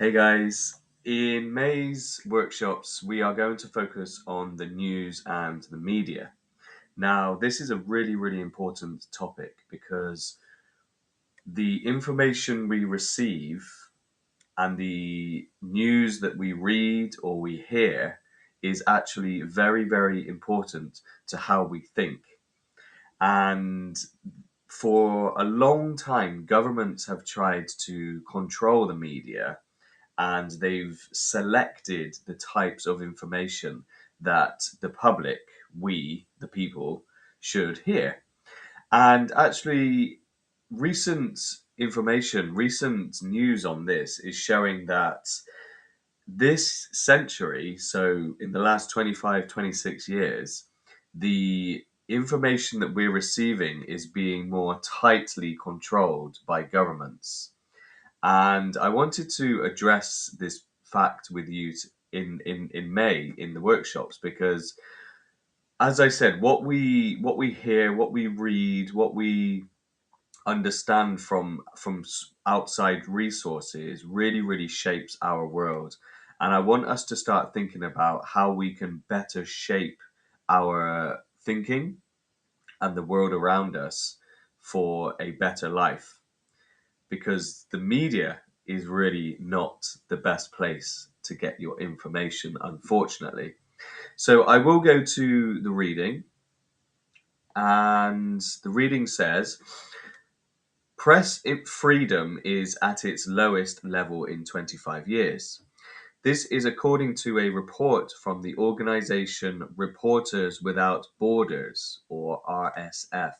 Hey guys, in May's workshops, we are going to focus on the news and the media. Now, this is a really important topic because the information we receive and the news that we read or we hear is actually very important to how we think. And for a long time, governments have tried to control the media and they've selected the types of information that the public, we, the people, should hear. And actually, recent recent news on this is showing that this century, so in the last 25, 26 years, the information that we're receiving is being more tightly controlled by governments. And I wanted to address this fact with you in May in the workshops because, as I said, what we hear, what we read, what we understand from outside resources really shapes our world. And I want us to start thinking about how we can better shape our thinking and the world around us for a better life, because the media is really not the best place to get your information, unfortunately. So I will go to the reading, and the reading says, press freedom is at its lowest level in 25 years. This is according to a report from the organization Reporters Without Borders, or RSF.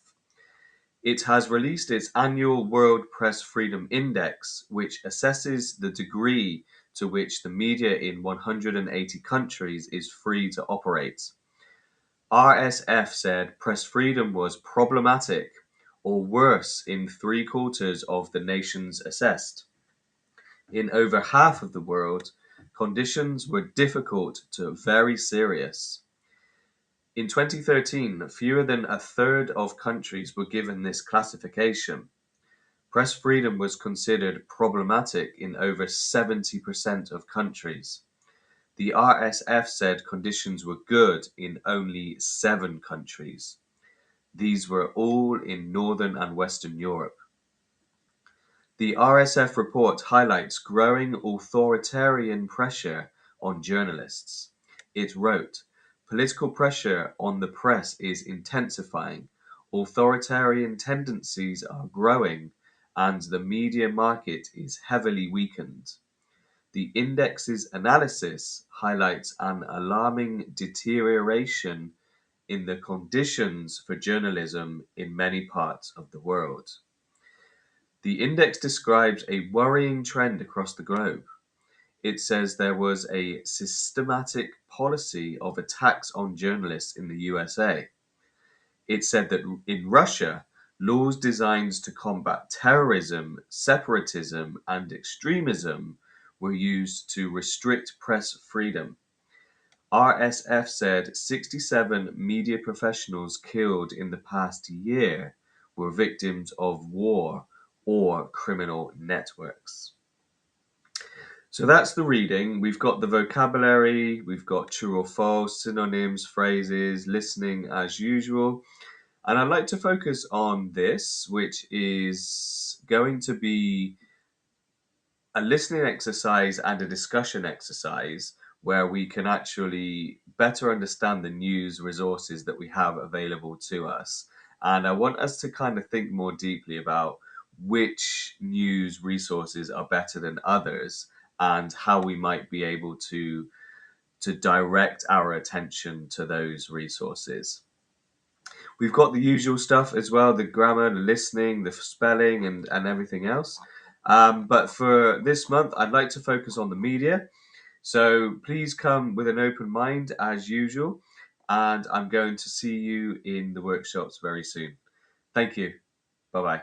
It has released its annual World Press Freedom Index, which assesses the degree to which the media in 180 countries is free to operate. RSF said press freedom was problematic or worse in three-quarters of the nations assessed. In over half of the world, conditions were difficult to very serious. In 2013, fewer than a third of countries were given this classification. Press freedom was considered problematic in over 70% of countries. The RSF said conditions were good in only 7 countries. These were all in Northern and Western Europe. The RSF report highlights growing authoritarian pressure on journalists. It wrote, political pressure on the press is intensifying, authoritarian tendencies are growing, and the media market is heavily weakened. The index's analysis highlights an alarming deterioration in the conditions for journalism in many parts of the world. The index describes a worrying trend across the globe. It says there was a systematic policy of attacks on journalists in the USA. It said that in Russia, laws designed to combat terrorism, separatism, and extremism were used to restrict press freedom. RSF said 67 media professionals killed in the past year were victims of war or criminal networks. So that's the reading. We've got the vocabulary, we've got true or false, synonyms, phrases, listening as usual. And I'd like to focus on this, which is going to be a listening exercise and a discussion exercise where we can actually better understand the news resources that we have available to us. And I want us to kind of think more deeply about which news resources are better than others and how we might be able to direct our attention to those resources. We've got the usual stuff as well, the grammar, the listening, the spelling, and everything else. But for this month, I'd like to focus on the media. So please come with an open mind as usual. And I'm going to see you in the workshops very soon. Thank you. Bye bye.